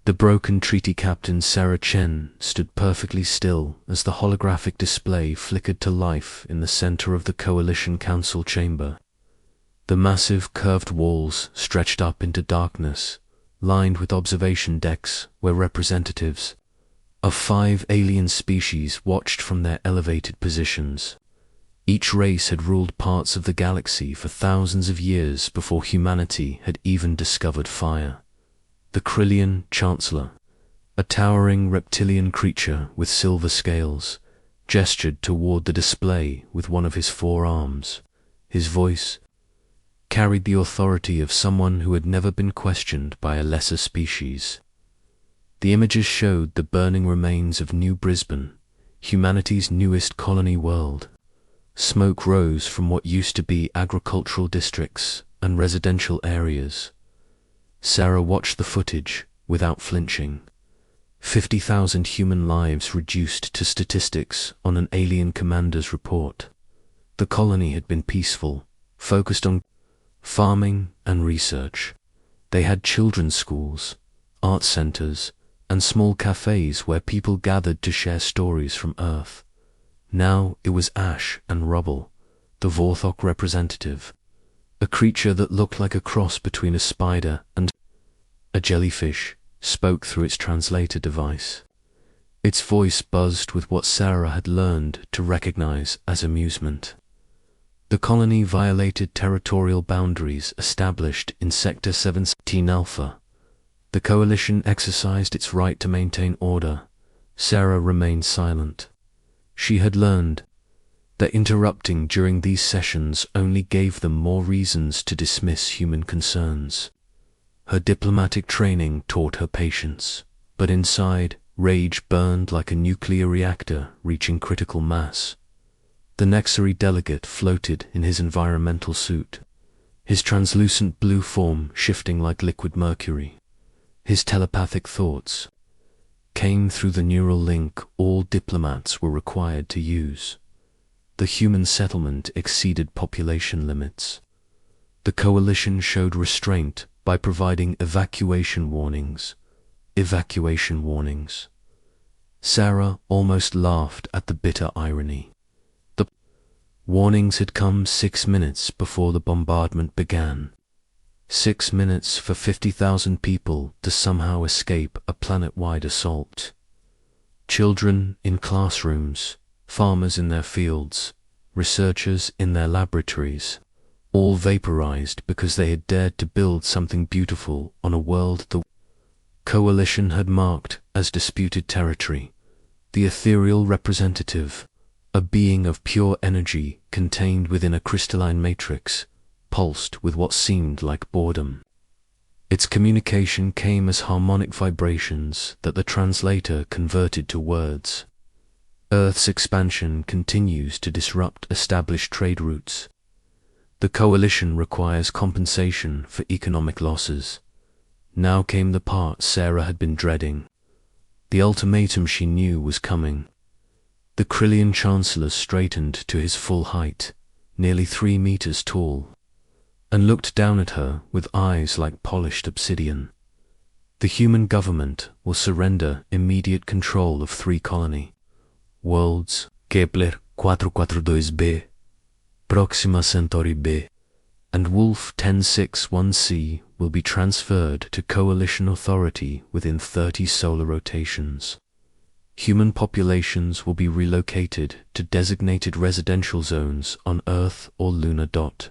The broken treaty captain Sarah Chen stood perfectly still as the holographic display flickered to life in the center of the Coalition Council chamber. The massive curved walls stretched up into darkness, lined with observation decks where representatives of 5 alien species watched from their elevated positions. Each race had ruled parts of the galaxy for thousands of years before humanity had even discovered fire. The Krillian Chancellor, a towering reptilian creature with silver scales, gestured toward the display with one of his 4 arms. His voice carried the authority of someone who had never been questioned by a lesser species. The images showed the burning remains of New Brisbane, humanity's newest colony world. Smoke rose from what used to be agricultural districts and residential areas. Sarah watched the footage without flinching. 50,000 human lives reduced to statistics on an alien commander's report. The colony had been peaceful, focused on farming and research. They had children's schools, art centers, and small cafes where people gathered to share stories from Earth. Now it was ash and rubble. The Vorthok representative, a creature that looked like a cross between a spider and a jellyfish, spoke through its translator device. Its voice buzzed with what Sarah had learned to recognize as amusement. The colony violated territorial boundaries established in Sector 17 Alpha. The Coalition exercised its right to maintain order. Sarah remained silent. She had learned that interrupting during these sessions only gave them more reasons to dismiss human concerns. Her diplomatic training taught her patience, but inside, rage burned like a nuclear reactor reaching critical mass. The Nexari delegate floated in his environmental suit, his translucent blue form shifting like liquid mercury. His telepathic thoughts came through the neural link all diplomats were required to use. The human settlement exceeded population limits. The Coalition showed restraint by providing evacuation warnings. Evacuation warnings. Sarah almost laughed at the bitter irony. The warnings had come 6 minutes before the bombardment began. 6 minutes for 50,000 people to somehow escape a planet-wide assault. Children in classrooms, farmers in their fields, researchers in their laboratories, all vaporized because they had dared to build something beautiful on a world the Coalition had marked as disputed territory. The ethereal representative, a being of pure energy contained within a crystalline matrix, pulsed with what seemed like boredom. Its communication came as harmonic vibrations that the translator converted to words. Earth's expansion continues to disrupt established trade routes. The Coalition requires compensation for economic losses. Now came the part Sarah had been dreading. The ultimatum she knew was coming. The Krillian Chancellor straightened to his full height, nearly 3 meters tall, and looked down at her with eyes like polished obsidian. The human government will surrender immediate control of 3 colony worlds, Kepler 442b, Proxima Centauri b, and Wolf 1061c will be transferred to Coalition authority within 30 solar rotations. Human populations will be relocated to designated residential zones on Earth or Lunar Dot.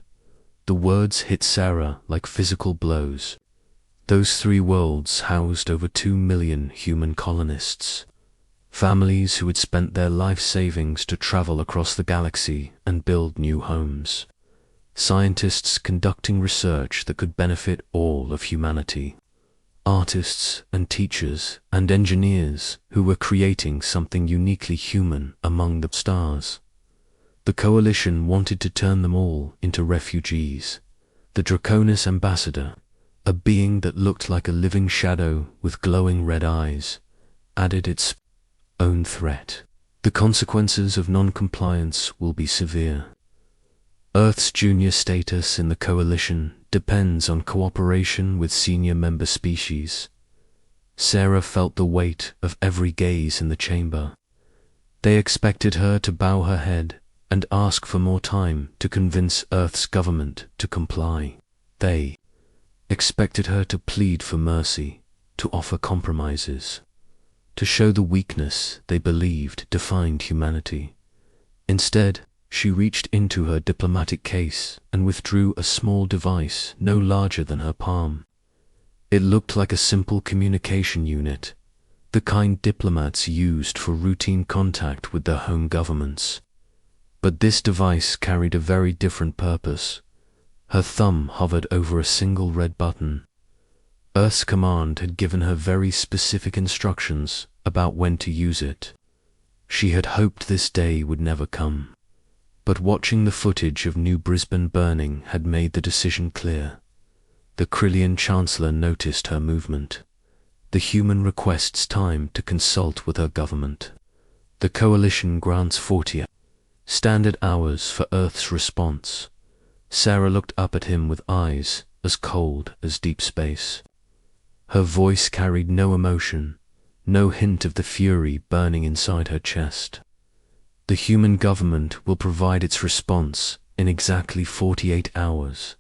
The words hit Sarah like physical blows. Those 3 worlds housed over 2 million human colonists, families who had spent their life savings to travel across the galaxy and build new homes. Scientists conducting research that could benefit all of humanity. Artists and teachers and engineers who were creating something uniquely human among the stars. The Coalition wanted to turn them all into refugees. The Draconis ambassador, a being that looked like a living shadow with glowing red eyes, added its own threat. The consequences of non-compliance will be severe. Earth's junior status in the Coalition depends on cooperation with senior member species. Sarah felt the weight of every gaze in the chamber. They expected her to bow her head and ask for more time to convince Earth's government to comply. They expected her to plead for mercy, to offer compromises, to show the weakness they believed defined humanity. Instead, she reached into her diplomatic case and withdrew a small device no larger than her palm. It looked like a simple communication unit, the kind diplomats used for routine contact with their home governments. But this device carried a very different purpose. Her thumb hovered over a single red button. Earth's command had given her very specific instructions about when to use it. She had hoped this day would never come. But watching the footage of New Brisbane burning had made the decision clear. The Krillian Chancellor noticed her movement. The human requests time to consult with her government. The coalition grants 40 standard hours for Earth's response. Sarah looked up at him with eyes as cold as deep space. Her voice carried no emotion, no hint of the fury burning inside her chest. The human government will provide its response in exactly 48 hours.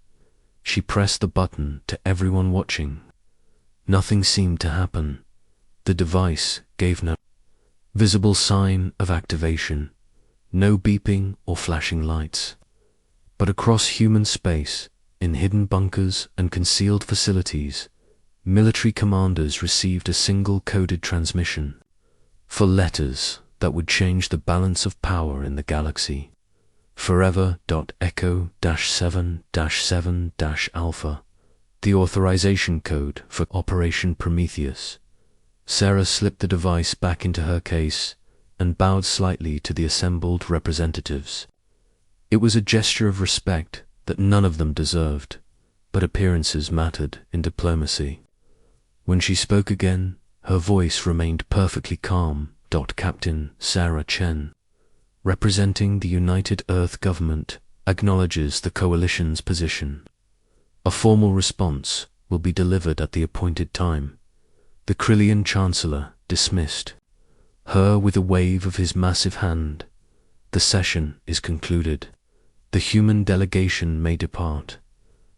She pressed the button to everyone watching. Nothing seemed to happen. The device gave no visible sign of activation, no beeping or flashing lights. But across human space, in hidden bunkers and concealed facilities, military commanders received a single coded transmission for letters that would change the balance of power in the galaxy. Forever.Echo-7-7-Alpha, the authorization code for Operation Prometheus. Sarah slipped the device back into her case and bowed slightly to the assembled representatives. It was a gesture of respect that none of them deserved, but appearances mattered in diplomacy. When she spoke again, her voice remained perfectly calm. Captain Sarah Chen, representing the United Earth Government, acknowledges the coalition's position. A formal response will be delivered at the appointed time. The Krillian Chancellor dismissed her with a wave of his massive hand. The session is concluded. The human delegation may depart.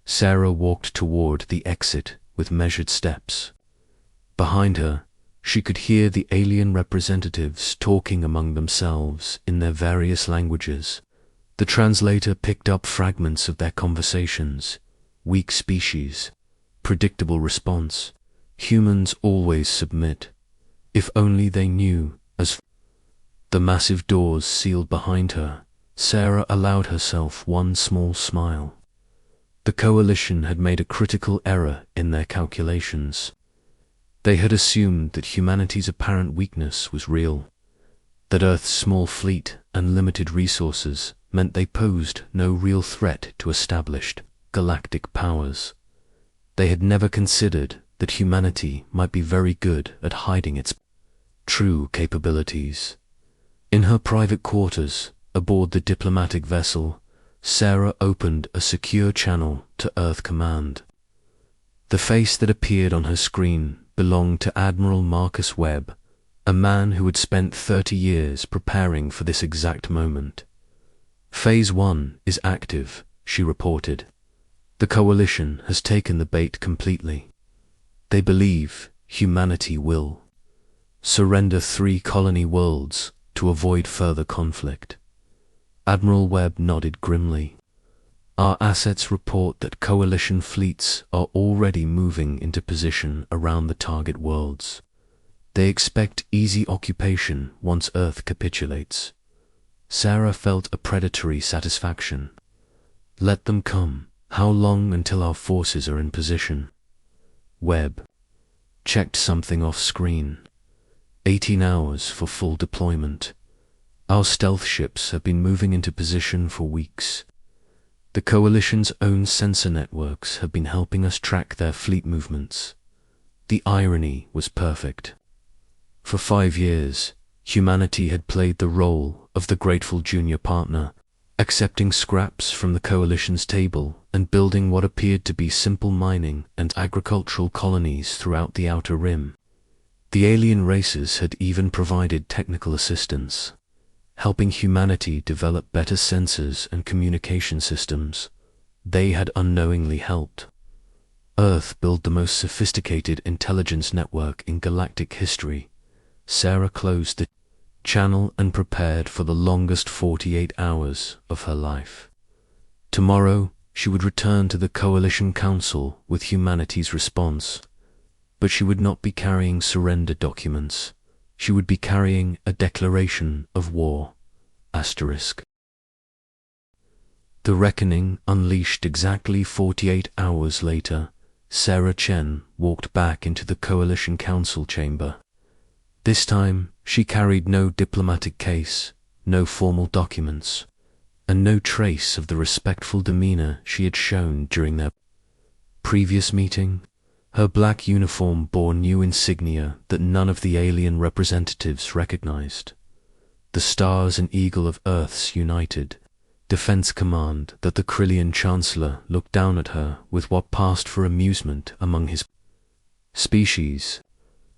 Sarah walked toward the exit with measured steps. Behind her, she could hear the alien representatives talking among themselves in their various languages. The translator picked up fragments of their conversations. Weak species, predictable response, humans always submit. If only they knew. As the massive doors sealed behind her, Sarah allowed herself one small smile. The coalition had made a critical error in their calculations. They had assumed that humanity's apparent weakness was real, that Earth's small fleet and limited resources meant they posed no real threat to established galactic powers. They had never considered that humanity might be very good at hiding its true capabilities. In her private quarters, aboard the diplomatic vessel, Sarah opened a secure channel to Earth Command. The face that appeared on her screen belonged to Admiral Marcus Webb, a man who had spent 30 years preparing for this exact moment. Phase 1 is active, she reported. The coalition has taken the bait completely. They believe humanity will surrender 3 colony worlds to avoid further conflict. Admiral Webb nodded grimly. Our assets report that coalition fleets are already moving into position around the target worlds. They expect easy occupation once Earth capitulates. Sarah felt a predatory satisfaction. Let them come. How long until our forces are in position? Webb checked something off screen. 18 hours for full deployment. Our stealth ships have been moving into position for weeks. The coalition's own sensor networks have been helping us track their fleet movements. The irony was perfect. For 5 years, humanity had played the role of the grateful junior partner, accepting scraps from the coalition's table and building what appeared to be simple mining and agricultural colonies throughout the Outer Rim. The alien races had even provided technical assistance, helping humanity develop better sensors and communication systems. They had unknowingly helped Earth build the most sophisticated intelligence network in galactic history. Sarah closed the channel and prepared for the longest 48 hours of her life. Tomorrow, she would return to the Coalition Council with humanity's response. But she would not be carrying surrender documents. She would be carrying a declaration of war. Asterisk. The reckoning unleashed exactly 48 hours later. Sarah Chen walked back into the Coalition Council chamber. This time, she carried no diplomatic case, no formal documents, and no trace of the respectful demeanor she had shown during their previous meeting. Her black uniform bore new insignia that none of the alien representatives recognized. The Stars and Eagle of Earth's United Defense Command. That the Krillian Chancellor looked down at her with what passed for amusement among his species.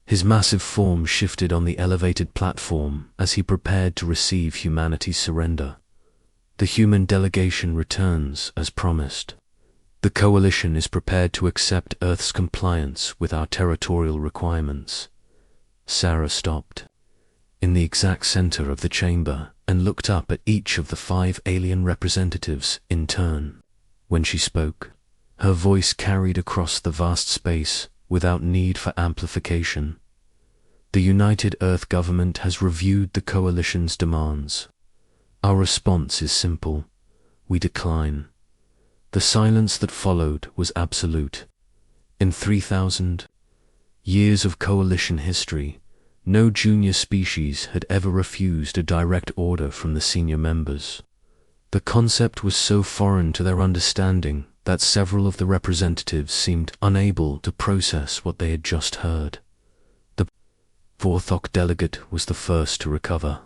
His massive form shifted on the elevated platform as he prepared to receive humanity's surrender. The human delegation returns as promised. The Coalition is prepared to accept Earth's compliance with our territorial requirements. Sarah stopped in the exact center of the chamber and looked up at each of the 5 alien representatives in turn. When she spoke, her voice carried across the vast space without need for amplification. The United Earth government has reviewed the Coalition's demands. Our response is simple. We decline. The silence that followed was absolute. In 3,000 years of Coalition history, no junior species had ever refused a direct order from the senior members. The concept was so foreign to their understanding that several of the representatives seemed unable to process what they had just heard. The Vorthok delegate was the first to recover.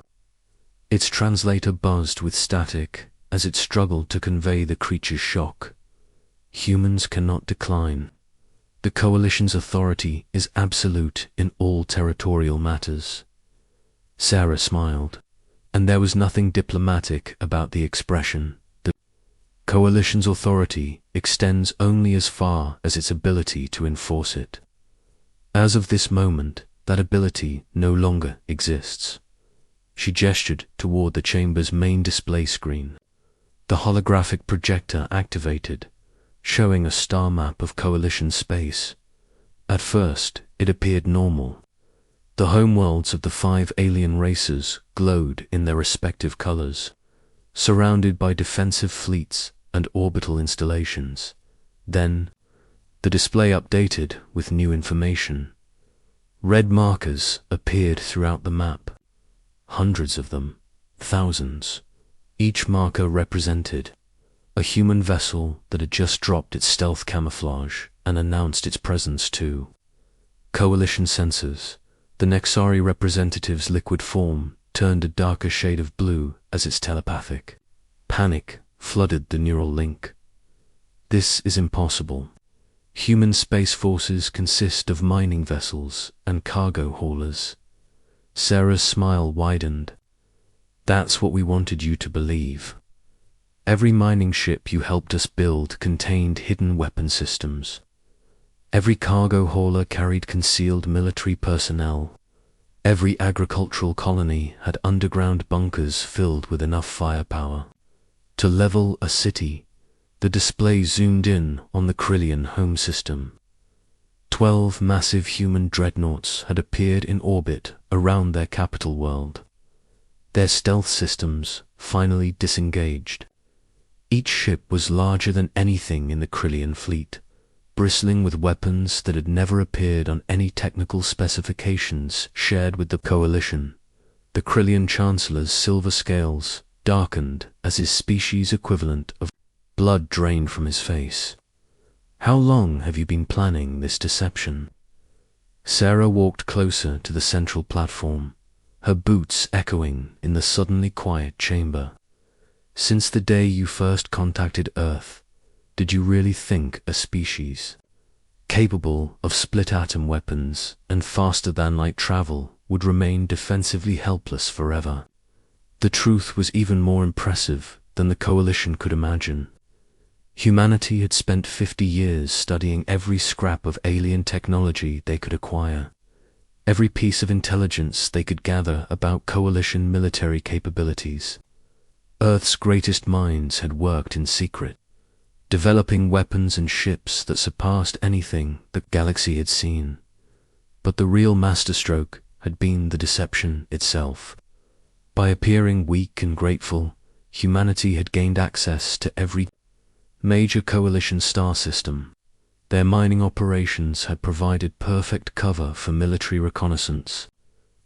Its translator buzzed with static as it struggled to convey the creature's shock. Humans cannot decline. The Coalition's authority is absolute in all territorial matters. Sarah smiled, and there was nothing diplomatic about the expression. The Coalition's authority extends only as far as its ability to enforce it. As of this moment, that ability no longer exists. She gestured toward the chamber's main display screen. The holographic projector activated, showing a star map of Coalition space. At first, it appeared normal. The homeworlds of the 5 alien races glowed in their respective colors, surrounded by defensive fleets and orbital installations. Then, the display updated with new information. Red markers appeared throughout the map. Hundreds of them, thousands. Each marker represented a human vessel that had just dropped its stealth camouflage and announced its presence too. Coalition sensors. The Nexari representative's liquid form turned a darker shade of blue as its telepathic. Panic flooded the neural link. This is impossible. Human space forces consist of mining vessels and cargo haulers. Sarah's smile widened. That's what we wanted you to believe. Every mining ship you helped us build contained hidden weapon systems. Every cargo hauler carried concealed military personnel. Every agricultural colony had underground bunkers filled with enough firepower to level a city. The display zoomed in on the Krillian home system. 12 massive human dreadnoughts had appeared in orbit around their capital world. Their stealth systems finally disengaged. Each ship was larger than anything in the Krillian fleet, bristling with weapons that had never appeared on any technical specifications shared with the Coalition. The Krillian Chancellor's silver scales darkened as his species equivalent of blood drained from his face. How long have you been planning this deception? Sarah walked closer to the central platform, her boots echoing in the suddenly quiet chamber. Since the day you first contacted Earth, did you really think a species capable of split-atom weapons and faster-than-light travel, would remain defensively helpless forever. The truth was even more impressive than the Coalition could imagine. Humanity had spent 50 years studying every scrap of alien technology they could acquire, every piece of intelligence they could gather about Coalition military capabilities. Earth's greatest minds had worked in secret, developing weapons and ships that surpassed anything the galaxy had seen. But the real masterstroke had been the deception itself. By appearing weak and grateful, humanity had gained access to every major Coalition star system. Their mining operations had provided perfect cover for military reconnaissance.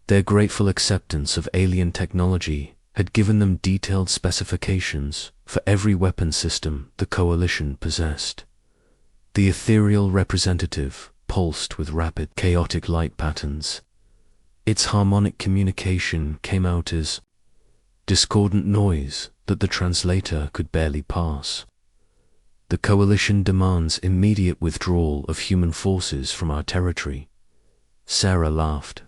Their grateful acceptance of alien technology had given them detailed specifications for every weapon system the Coalition possessed. The ethereal representative pulsed with rapid, chaotic light patterns. Its harmonic communication came out as discordant noise that the translator could barely pass. The Coalition demands immediate withdrawal of human forces from our territory. Sarah laughed,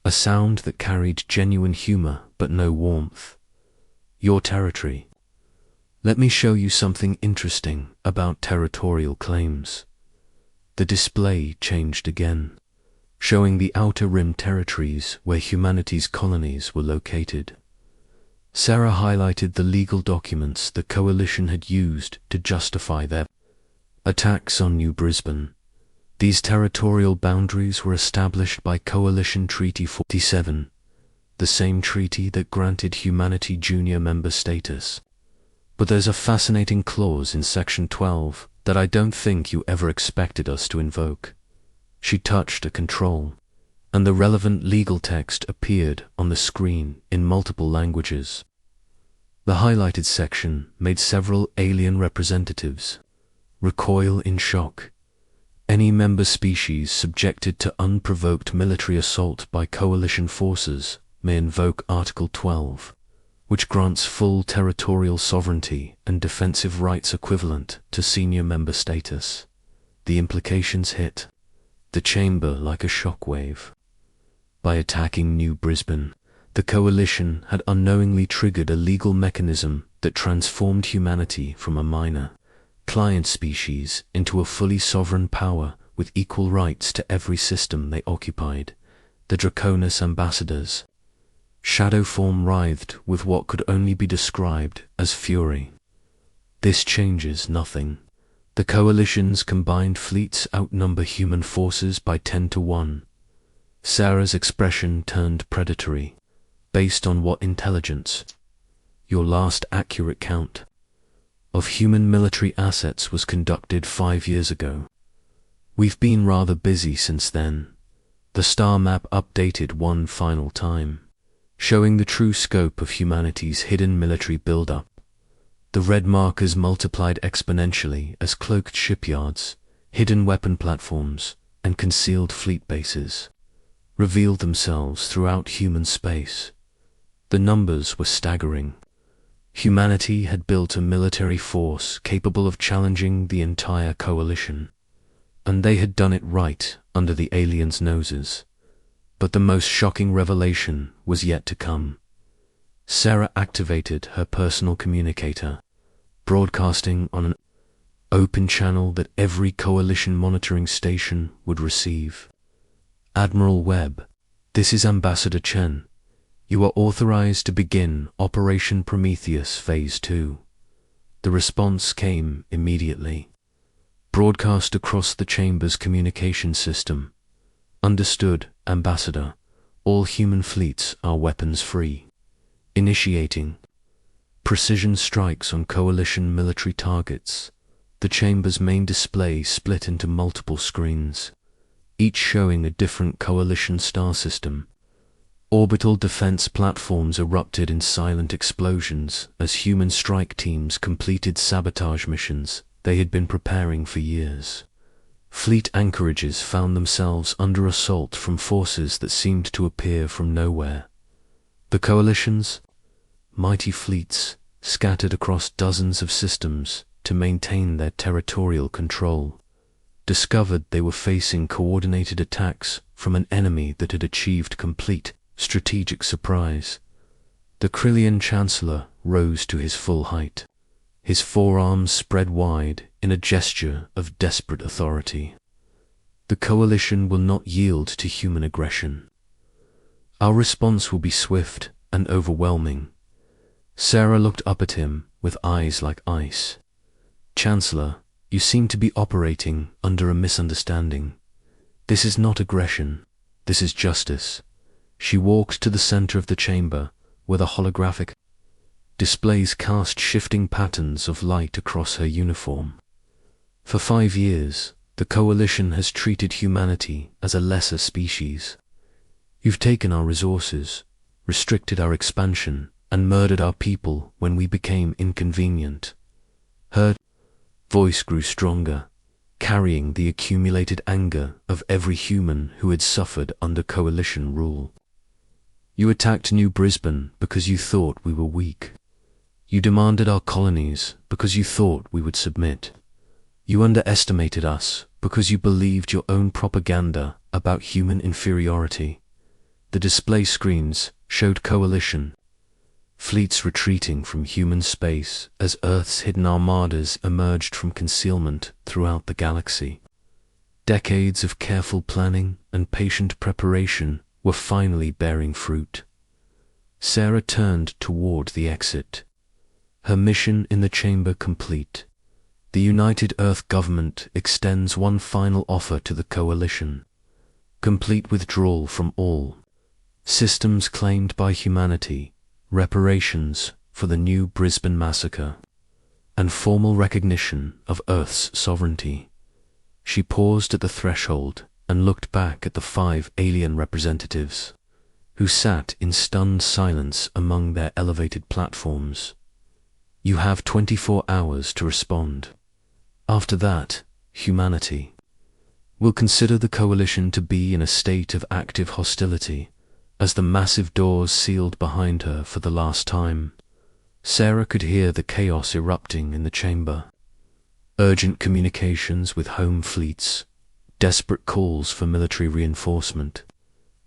a sound that carried genuine humor but no warmth. Your territory. Let me show you something interesting about territorial claims. The display changed again, showing the outer rim territories where humanity's colonies were located. Sarah highlighted the legal documents the Coalition had used to justify their attacks on New Brisbane. These territorial boundaries were established by Coalition Treaty 47, the same treaty that granted humanity junior member status. But there's a fascinating clause in Section 12 that I don't think you ever expected us to invoke. She touched a control, and the relevant legal text appeared on the screen in multiple languages. The highlighted section made several alien representatives recoil in shock. Any member species subjected to unprovoked military assault by Coalition forces may invoke Article 12, which grants full territorial sovereignty and defensive rights equivalent to senior member status. The implications hit the chamber like a shockwave. By attacking New Brisbane, the Coalition had unknowingly triggered a legal mechanism that transformed humanity from a minor client species into a fully sovereign power with equal rights to every system they occupied. The Draconis ambassadors' shadow form writhed with what could only be described as fury. This changes nothing. The Coalition's combined fleets outnumber human forces by 10 to 1. Sarah's expression turned predatory. Based on what intelligence? Your last accurate count of human military assets was conducted 5 years ago. We've been rather busy since then. The star map updated one final time, showing the true scope of humanity's hidden military buildup. The red markers multiplied exponentially as cloaked shipyards, hidden weapon platforms, and concealed fleet bases revealed themselves throughout human space. The numbers were staggering. Humanity had built a military force capable of challenging the entire Coalition, and they had done it right under the aliens' noses. But the most shocking revelation was yet to come. Sarah activated her personal communicator, broadcasting on an open channel that every Coalition monitoring station would receive. Admiral Webb, this is Ambassador Chen. You are authorized to begin Operation Prometheus Phase 2. The response came immediately. Broadcast across the chamber's communication system. Understood, Ambassador. All human fleets are weapons-free. Initiating precision strikes on Coalition military targets. The chamber's main display split into multiple screens, each showing a different Coalition star system. Orbital defense platforms erupted in silent explosions as human strike teams completed sabotage missions they had been preparing for years. Fleet anchorages found themselves under assault from forces that seemed to appear from nowhere. The Coalition's mighty fleets scattered across dozens of systems to maintain their territorial control. discovered they were facing coordinated attacks from an enemy that had achieved complete strategic surprise. The Krillian Chancellor rose to his full height, his forearms spread wide in a gesture of desperate authority. The coalition will not yield to human aggression. Our response will be swift and overwhelming. Sarah looked up at him with eyes like ice. Chancellor, you seem to be operating under a misunderstanding. This is not aggression. This is justice. She walked to the center of the chamber, where the holographic displays cast shifting patterns of light across her uniform. For 5 years, the coalition has treated humanity as a lesser species. You've taken our resources, restricted our expansion, and murdered our people when we became inconvenient. Her voice grew stronger, carrying the accumulated anger of every human who had suffered under coalition rule. You attacked New Brisbane because you thought we were weak. You demanded our colonies because you thought we would submit. You underestimated us because you believed your own propaganda about human inferiority. The display screens showed coalition fleets retreating from human space as Earth's hidden armadas emerged from concealment throughout the galaxy. Decades of careful planning and patient preparation were finally bearing fruit. Sarah turned toward the exit, her mission in the chamber complete. The United Earth government extends one final offer to the coalition: complete withdrawal from all systems claimed by humanity, reparations for the New Brisbane massacre, and formal recognition of Earth's sovereignty. She paused at the threshold and looked back at the 5 alien representatives, who sat in stunned silence among their elevated platforms. You have 24 hours to respond. After that, humanity will consider the coalition to be in a state of active hostility, as the massive doors sealed behind her for the last time. Sarah could hear the chaos erupting in the chamber. Urgent communications with home fleets, desperate calls for military reinforcement,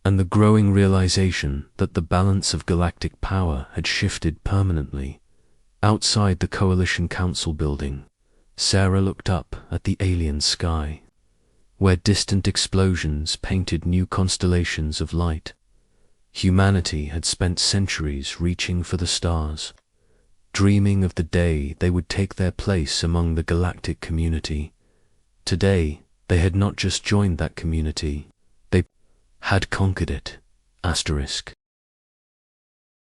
and the growing realization that the balance of galactic power had shifted permanently. Outside the Coalition Council building, Sarah looked up at the alien sky, where distant explosions painted new constellations of light. Humanity had spent centuries reaching for the stars, dreaming of the day they would take their place among the galactic community. Today, they had not just joined that community, they had conquered it. Asterisk.